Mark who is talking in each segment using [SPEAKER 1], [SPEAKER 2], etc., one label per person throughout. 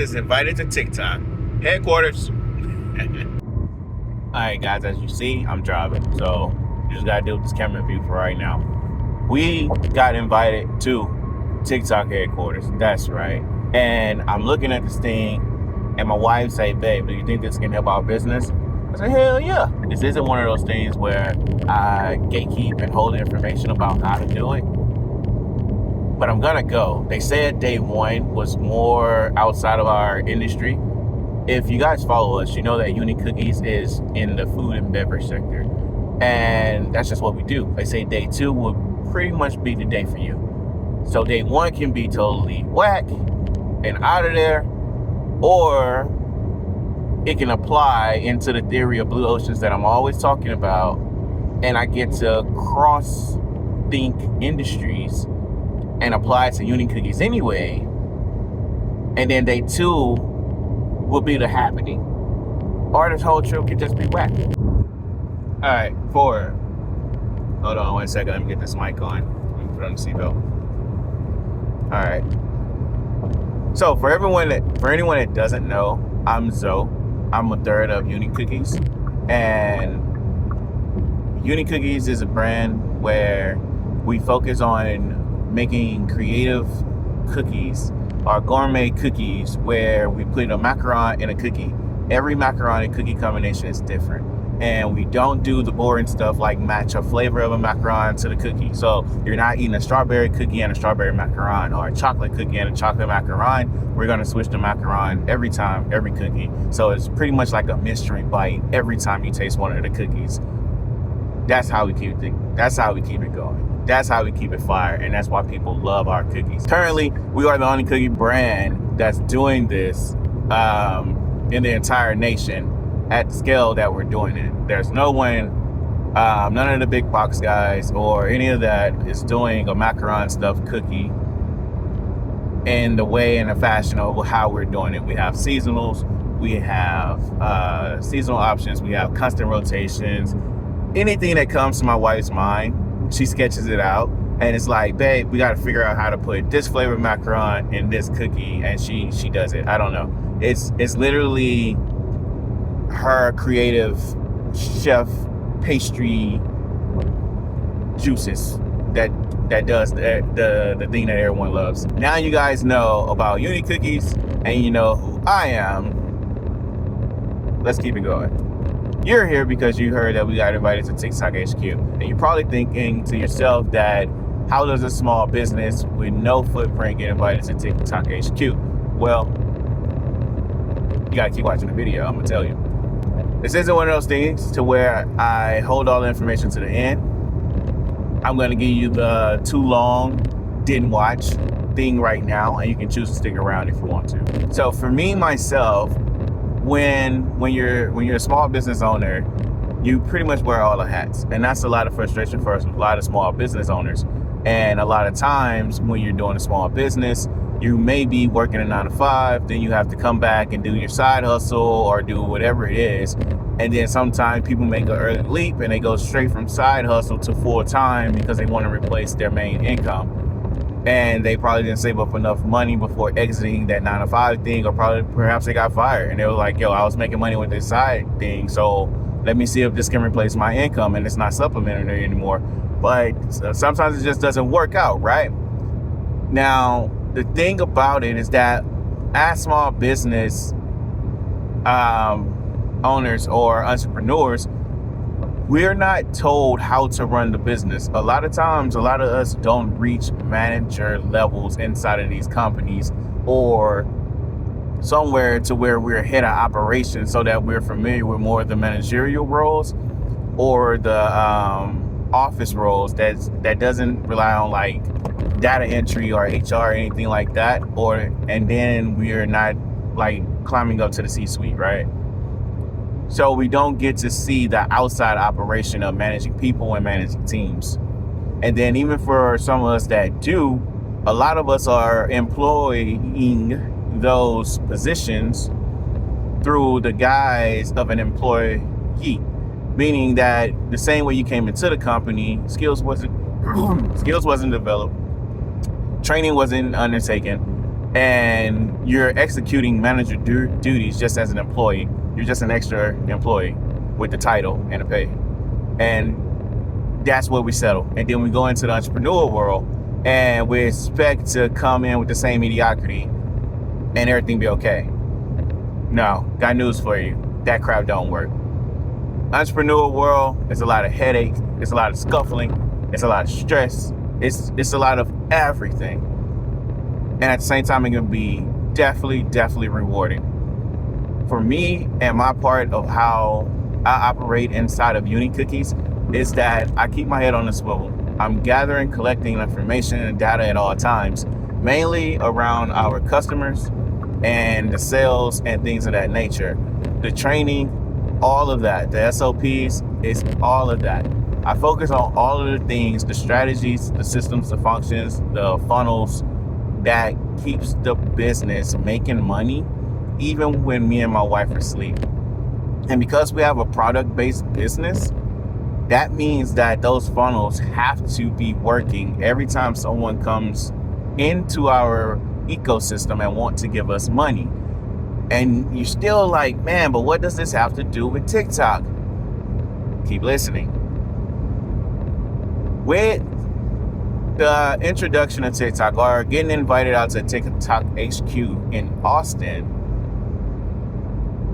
[SPEAKER 1] is invited to TikTok headquarters. Alright guys, as you see, I'm driving, so you just gotta deal with this camera view for right now. We got invited to TikTok headquarters, that's right. And I'm looking at this thing, and my wife say, babe, do you think this can help our business? I said, hell yeah. This isn't one of those things where I gatekeep and hold information about how to do it. But I'm gonna go. They said day one was more outside of our industry. If you guys follow us, you know that UniCookies is in the food and beverage sector. And that's just what we do. They say day two will pretty much be the day for you. So day one can be totally whack and out of there, or it can apply into the theory of blue oceans that I'm always talking about, and I get to cross-think industries and apply it to UniCookies anyway, and then day two will be the happening. Or this whole trip could just be whack. Alright, hold on 1 second, let me get this mic on. Let me put on the seatbelt. Alright. So for anyone that doesn't know, I'm Zoe. I'm a third of UniCookies. And UniCookies is a brand where we focus on making creative cookies, or gourmet cookies, where we put a macaron in a cookie. Every macaron and cookie combination is different. And we don't do the boring stuff like match a flavor of a macaron to the cookie. So you're not eating a strawberry cookie and a strawberry macaron, or a chocolate cookie and a chocolate macaron. We're gonna switch the macaron every time, every cookie. So it's pretty much like a mystery bite every time you taste one of the cookies. That's how we keep it going. That's how we keep it fire, and that's why people love our cookies. Currently, we are the only cookie brand that's doing this in the entire nation at the scale that we're doing it. There's no one, none of the big box guys or any of that is doing a macaron stuffed cookie in the way and the fashion of how we're doing it. We have seasonals, we have seasonal options, we have constant rotations. Anything that comes to my wife's mind, she sketches it out, and it's like, babe, we got to figure out how to put this flavor macaron in this cookie, and she does it. I don't know. It's literally her creative chef pastry juices that does the thing that everyone loves. Now you guys know about UniCookies, and you know who I am. Let's keep it going. You're here because you heard that we got invited to TikTok HQ. And you're probably thinking to yourself that, how does a small business with no footprint get invited to TikTok HQ? Well, you gotta keep watching the video, I'm gonna tell you. This isn't one of those things to where I hold all the information to the end. I'm gonna give you the too long, didn't watch thing right now, and you can choose to stick around if you want to. So for me, myself, when you're a small business owner, you pretty much wear all the hats, and that's a lot of frustration for us, a lot of small business owners. And a lot of times when you're doing a small business, you may be working a 9 to 5, then you have to come back and do your side hustle or do whatever it is. And then sometimes people make an early leap and they go straight from side hustle to full time because they want to replace their main income. And they probably didn't save up enough money before exiting that 9 to 5 thing, or perhaps they got fired and they were like, yo, I was making money with this side thing, so let me see if this can replace my income, and it's not supplementary anymore. But sometimes it just doesn't work out, right? Now, the thing about it is that as small business owners or entrepreneurs, we're not told how to run the business. A lot of times, a lot of us don't reach manager levels inside of these companies, or somewhere to where we're head of operations, so that we're familiar with more of the managerial roles or the office roles that doesn't rely on like data entry or HR or anything like that, and then we're not like climbing up to the C-suite, right? So we don't get to see the outside operation of managing people and managing teams. And then even for some of us that do, a lot of us are employing those positions through the guise of an employee, meaning that the same way you came into the company, skills wasn't developed, training wasn't undertaken, and you're executing manager duties just as an employee. You're just an extra employee with the title and the pay. And that's where we settle. And then we go into the entrepreneur world and we expect to come in with the same mediocrity and everything be okay. No, got news for you. That crap don't work. Entrepreneur world is a lot of headaches. It's a lot of scuffling. It's a lot of stress. It's a lot of everything. And at the same time, it can be definitely rewarding. For me and my part of how I operate inside of UniCookies is that I keep my head on the swivel. I'm gathering, collecting information and data at all times, mainly around our customers and the sales and things of that nature. The training, all of that, the SOPs, is all of that. I focus on all of the things, the strategies, the systems, the functions, the funnels that keeps the business making money even when me and my wife are asleep. And because we have a product-based business, that means that those funnels have to be working every time someone comes into our ecosystem and want to give us money. And you're still like, man, but what does this have to do with TikTok? Keep listening. With the introduction of TikTok, or getting invited out to TikTok HQ in Austin,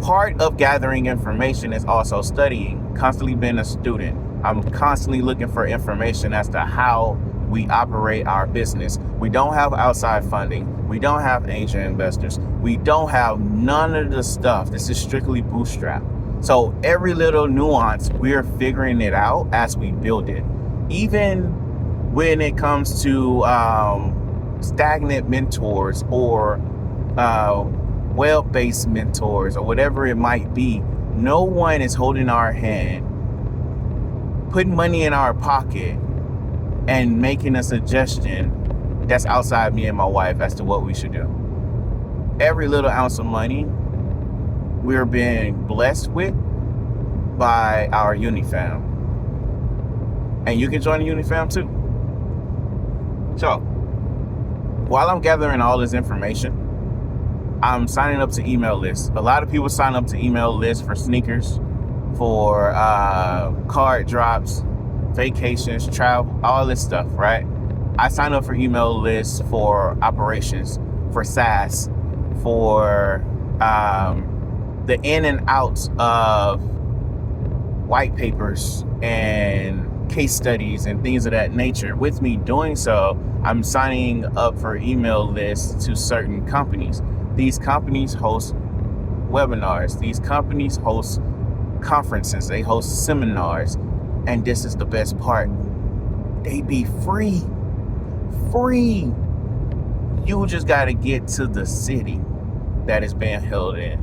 [SPEAKER 1] part of gathering information is also studying, constantly being a student. I'm constantly looking for information as to how we operate our business. We don't have outside funding. We don't have angel investors. We don't have none of the stuff. This is strictly bootstrap. So every little nuance, we're figuring it out as we build it. Even when it comes to stagnant mentors or web-based mentors or whatever it might be, no one is holding our hand, putting money in our pocket, and making a suggestion that's outside me and my wife as to what we should do. Every little ounce of money we're being blessed with by our UniFam. And you can join the UniFam too. So, while I'm gathering all this information, I'm signing up to email lists. A lot of people sign up to email lists for sneakers, for card drops, vacations, travel, all this stuff, right? I sign up for email lists for operations, for SaaS, for the in and outs of white papers and case studies and things of that nature. With me doing so, I'm signing up for email lists to certain companies. These companies host webinars. These companies host conferences. They host seminars. And this is the best part. They be free. Free. You just got to get to the city that is being held in.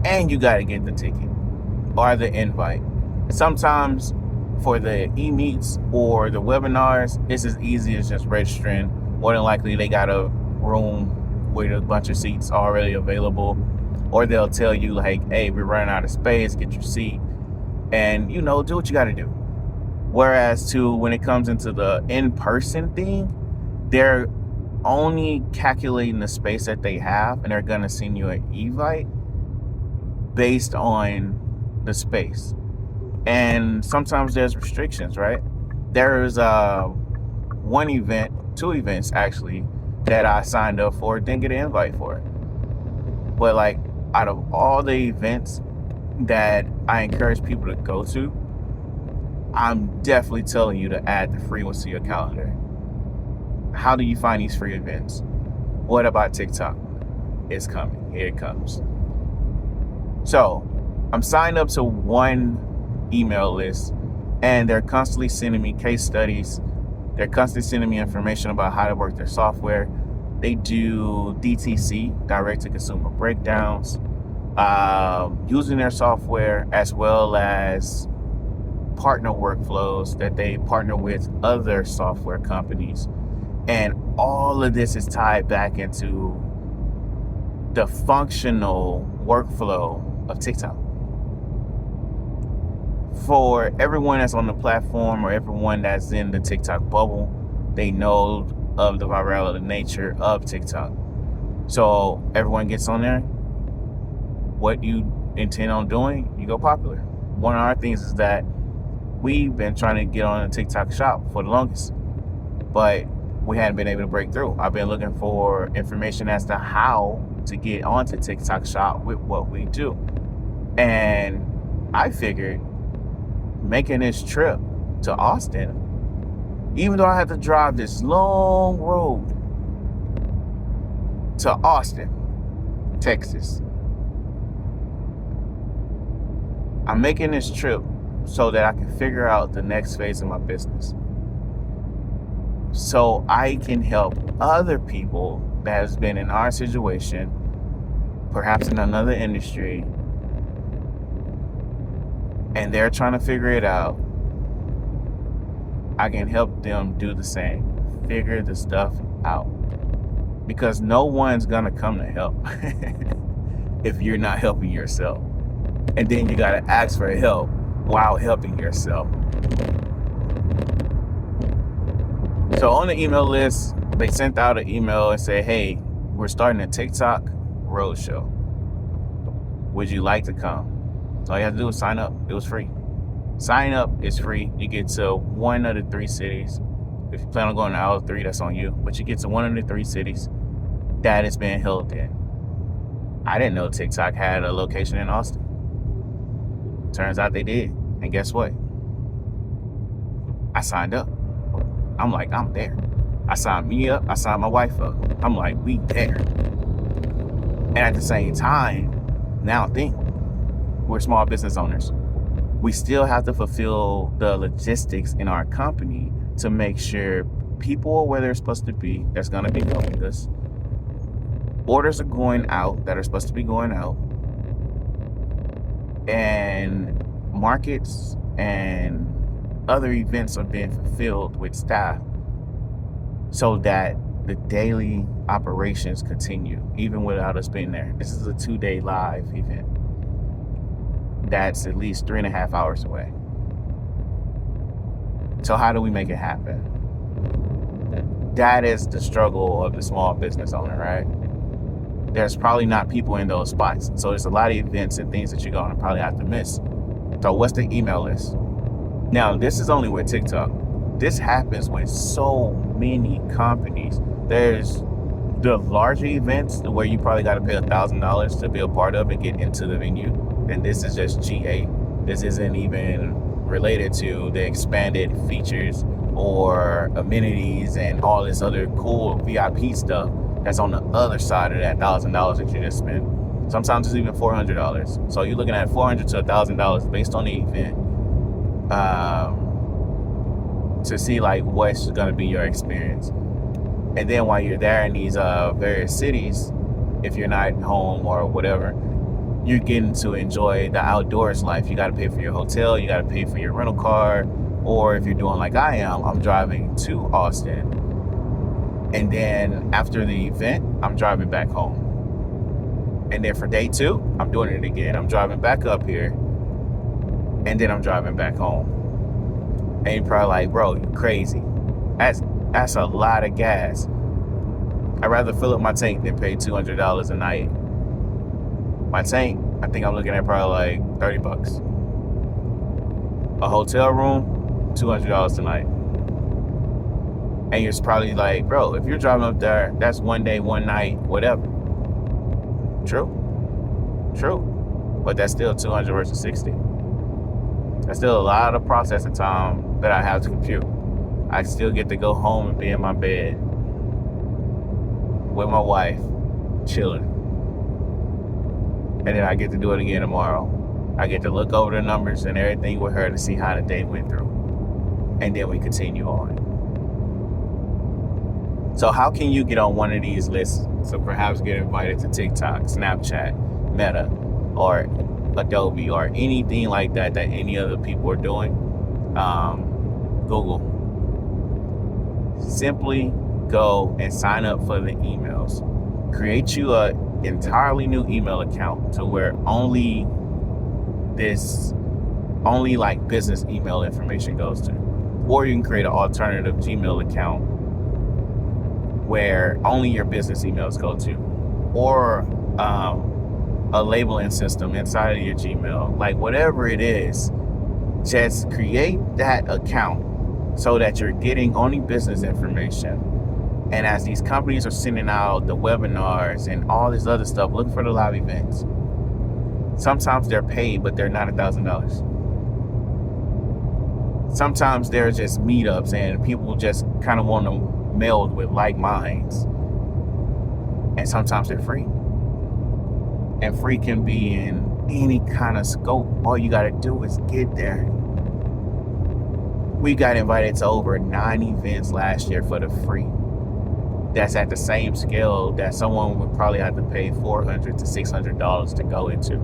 [SPEAKER 1] And you got to get the ticket or the invite. Sometimes for the e-meets or the webinars, it's as easy as just registering. More than likely, they got a room with a bunch of seats already available. Or they'll tell you like, hey, we're running out of space, get your seat. And, do what you got to do. Whereas when it comes into the in-person thing, they're only calculating the space that they have, and they're going to send you an evite based on the space. And sometimes there's restrictions, right? There's two events actually, that I signed up for, didn't get an invite for it. But like, out of all the events that I encourage people to go to, I'm definitely telling you to add the free ones to your calendar. How do you find these free events? What about TikTok? It's coming. Here it comes. So I'm signed up to one email list, and they're constantly sending me case studies. They're constantly sending me information about how to work their software. They do DTC, direct to consumer breakdowns, using their software, as well as partner workflows that they partner with other software companies. And all of this is tied back into the functional workflow of TikTok. For everyone that's on the platform or everyone that's in the TikTok bubble, they know of the virality nature of TikTok. So everyone gets on there. What you intend on doing, you go popular. One of our things is that we've been trying to get on a TikTok shop for the longest, but we hadn't been able to break through. I've been looking for information as to how to get onto TikTok shop with what we do. And I figured making this trip to Austin, even though I had to drive this long road to Austin, Texas, I'm making this trip so that I can figure out the next phase of my business, so I can help other people that has been in our situation, perhaps in another industry, and they're trying to figure it out. I can help them do the same, figure the stuff out, because no one's gonna come to help if you're not helping yourself. And then you gotta ask for help while helping yourself. So on the email list, they sent out an email and said, hey, we're starting a TikTok roadshow. Would you like to come? So all you have to do is sign up. It was free. Sign up is free. You get to one of the 3 cities. If you plan on going to all 3, that's on you. But you get to one of the 3 cities that is being held in. I didn't know TikTok had a location in Austin. Turns out they did. And guess what? I signed up. I'm like, I'm there. I signed me up. I signed my wife up. I'm like, we there. And at the same time, now think, we're small business owners. We still have to fulfill the logistics in our company to make sure people are where they're supposed to be. That's going to be helping us. Orders are going out that are supposed to be going out. And markets and other events are being fulfilled with staff so that the daily operations continue, even without us being there. This is a 2-day live event that's at least 3.5 hours away. So how do we make it happen? That is the struggle of the small business owner, right? There's probably not people in those spots. So there's a lot of events and things that you're going to probably have to miss. So what's the email list? Now, this is only with TikTok. This happens with so many companies. There's the larger events where you probably got to pay $1,000 to be a part of and get into the venue. And this is just GA. This isn't even related to the expanded features or amenities and all this other cool VIP stuff that's on the other side of that $1,000 that you just spent. Sometimes it's even $400. So you're looking at $400 to $1,000 based on the event to see like what's going to be your experience. And then while you're there in these various cities, if you're not home or whatever, you're getting to enjoy the outdoors life. You got to pay for your hotel, you got to pay for your rental car, or if you're doing like I am, I'm driving to Austin. And then after the event, I'm driving back home. And then for day 2, I'm doing it again. I'm driving back up here, and then I'm driving back home. And you're probably like, bro, you crazy. That's a lot of gas. I'd rather fill up my tank than pay $200 a night. My tank, I think I'm looking at probably like $30. A hotel room, $200 a night. And you're probably like, bro, if you're driving up there, that's 1 day, 1 night, whatever. True. But that's still 200 versus 60. That's still a lot of processing time that I have to compute. I still get to go home and be in my bed with my wife, chilling. And then I get to do it again tomorrow. I get to look over the numbers and everything with her to see how the day went through. And then we continue on. So how can you get on one of these lists? So perhaps get invited to TikTok, Snapchat, Meta, or Adobe, or anything like that any other people are doing. Google. Simply go and sign up for the emails. Create you a entirely new email account to where only like business email information goes to. Or you can create an alternative Gmail account where only your business emails go to. or a labeling system inside of your Gmail, like whatever it is, just create that account so that you're getting only business information. And as these companies are sending out the webinars and all this other stuff, look for the live events. Sometimes they're paid, but they're not $1,000. Sometimes they're just meetups and people just kind of want to meld with like minds. And sometimes they're free. And free can be in any kind of scope. All you got to do is get there. We got invited to over 9 events last year for the free. That's at the same scale that someone would probably have to pay $400 to $600 to go into.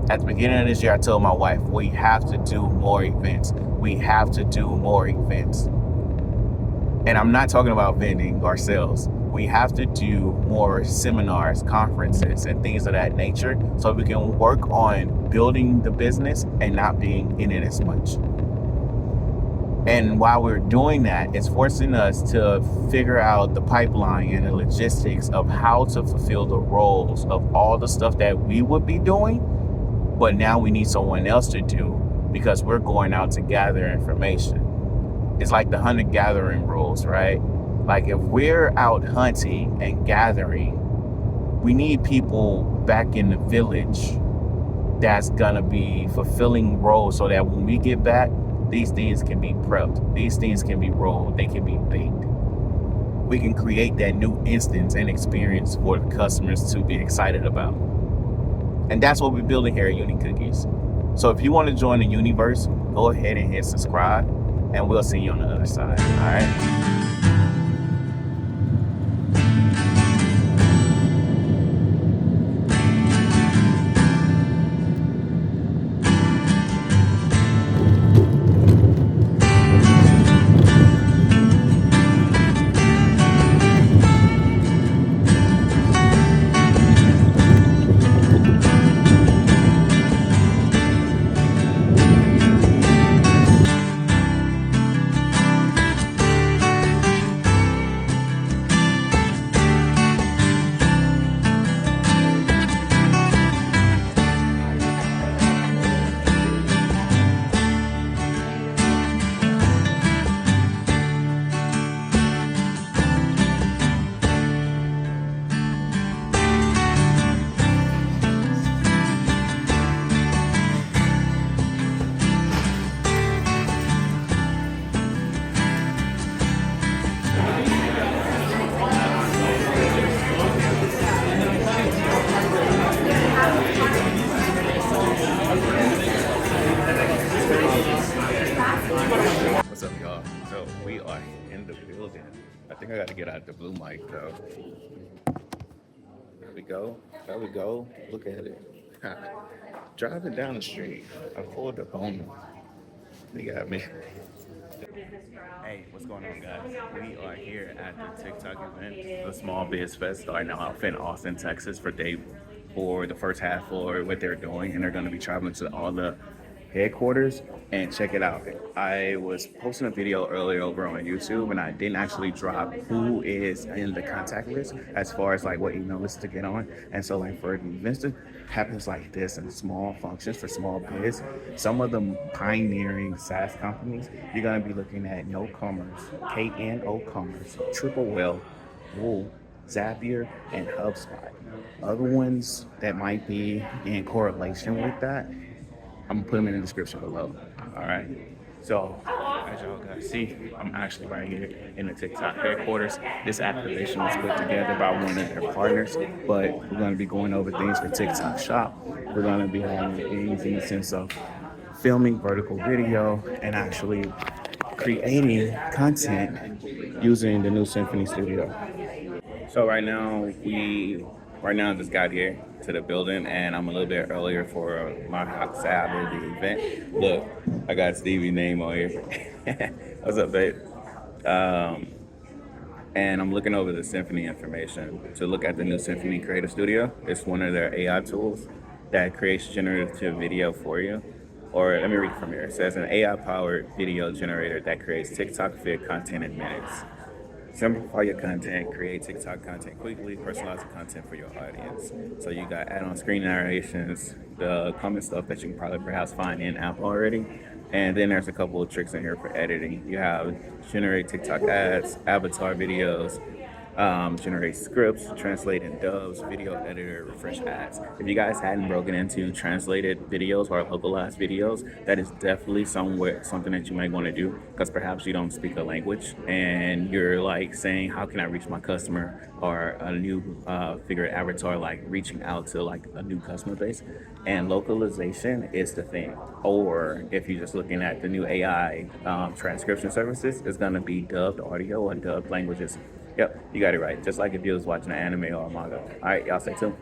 [SPEAKER 1] At the beginning of this year, I told my wife, we have to do more events. We have to do more events. And I'm not talking about vending or sales. We have to do more seminars, conferences, and things of that nature so we can work on building the business and not being in it as much. And while we're doing that, it's forcing us to figure out the pipeline and the logistics of how to fulfill the roles of all the stuff that we would be doing, but now we need someone else to do because we're going out to gather information. It's like the hunter-gathering rules, right? Like if we're out hunting and gathering, we need people back in the village that's gonna be fulfilling roles so that when we get back, these things can be prepped, these things can be rolled, they can be baked. We can create that new instance and experience for the customers to be excited about. And that's what we're building here at UniCookies. So if you want to join the universe, go ahead and hit subscribe, and we'll see you on the other side, all right? What's up, y'all? So we are in the building. I think I got to get out the blue mic though. There we go. There we go. Look at it. Driving down the street, I pulled up on them. They got me. Hey, what's going on, guys? We are here at the TikTok event, the Small Biz Fest, starting out in Austin, Texas for the first half for what they're doing, and they're going to be traveling to all the headquarters. And check it out. I was posting a video earlier over on YouTube, and I didn't actually drop who is in the contact list as far as like what email list to get on. And so like for events that happens like this and small functions for small biz, some of the pioneering SaaS companies, you're gonna be looking at KNO Commerce, KNO Commerce, Triple Whale, Wool, Zapier, and HubSpot. Other ones that might be in correlation with that, I'm gonna put them in the description below. All right. So as y'all guys see, I'm actually right here in the TikTok headquarters. This activation was put together by one of their partners, but we're gonna be going over things for TikTok Shop. We're gonna be having things in the sense of filming vertical video and actually creating content using the new Symphony Studio. So right now I just got here to the building, and I'm a little bit earlier for my side of the event. Look, I got Stevie's name on here. What's up, babe? And I'm looking over the Symphony information to look at the new Symphony Creator Studio. It's one of their AI tools that creates generative video for you. Or let me read from here. It says an AI-powered video generator that creates TikTok fit content in minutes. Simplify your content, create TikTok content quickly, personalize the content for your audience. So you got add-on screen narrations, the common stuff that you can probably perhaps find in app already. And then there's a couple of tricks in here for editing. You have generate TikTok ads, avatar videos, generate scripts, translate in dubs, video editor, refresh ads. If you guys hadn't broken into translated videos or localized videos, that is definitely something that you might want to do, because perhaps you don't speak a language and you're like saying, how can I reach my customer, or a new figure avatar, like reaching out to like a new customer base. And localization is the thing. Or if you're just looking at the new AI transcription services, it's going to be dubbed audio or dubbed languages. Yep, you got it right. Just like if you was watching an anime or a manga. All right, y'all stay tuned.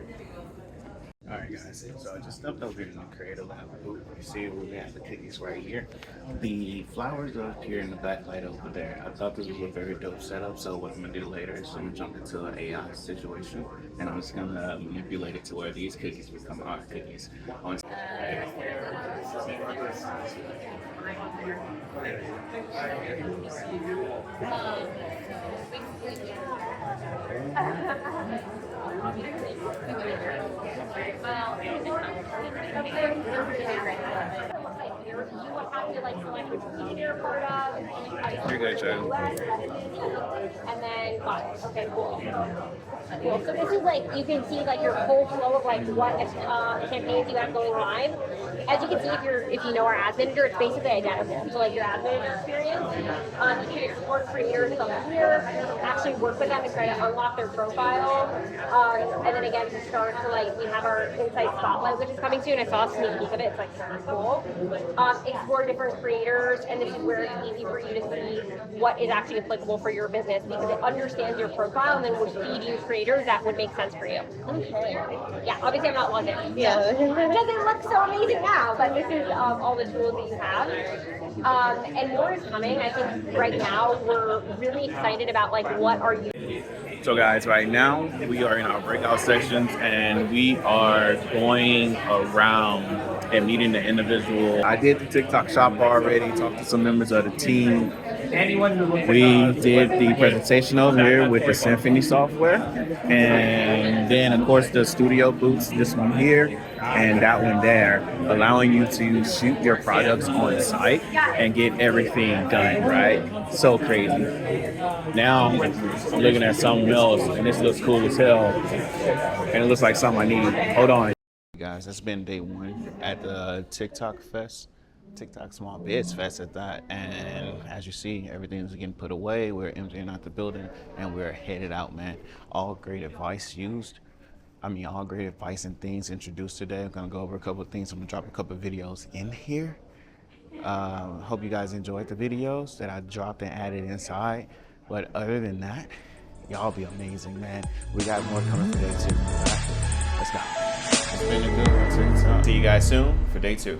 [SPEAKER 1] All right, guys. So I just stepped over here in the Creative Lab booth. You see we have the cookies right here. The flowers are up here in the backlight over there. I thought this was a very dope setup. So what I'm gonna do later is I'm gonna jump into an AI situation, and I'm just gonna manipulate it to where these cookies become our cookies. You're good, Joe.
[SPEAKER 2] And then, okay, cool. Cool. So this is like, you can see like your whole flow of like what campaigns you have going live. As you can see, if you know our ad manager, it's basically identical. So like your ad manager experience, you can export creators from here, actually work with them and try to unlock their profile. And then again, to start to like, we have our Insight Spotlight, which is coming soon. I saw a sneak peek of it. It's like really cool. Explore different creators, and this is where it's easy for you to see what is actually applicable for your business, because it understands your profile and then would feed you creators that would make sense for you. Okay. Yeah, obviously I'm not London. Yeah. It doesn't look so amazing now, but this is all the tools that you have. And more is coming. I think right now we're really excited about like what are you.
[SPEAKER 1] So guys, right now we are in our breakout sections and we are going around and meeting the individual. I did the TikTok shop already, talked to some members of the team. We did the presentation over here with the Symphony software, and then of course the studio booths, this one here and that one there, allowing you to shoot your products on site and get everything done, right? So crazy. Now I'm looking at something else and this looks cool as hell, and it looks like something I need. Hold on. Guys, that's been day one at the TikTok Fest. TikTok Small Biz Fest at that, and as you see, everything's getting put away. We're emptying out the building and we're headed out, man. All great advice all great advice and things introduced today. I'm gonna go over a couple of things. I'm gonna drop a couple of videos in here. Hope you guys enjoyed the videos that I dropped and added inside. But other than that, y'all be amazing, man. We got more coming for day two. Let's go. It's been a good one. See you guys soon for day two.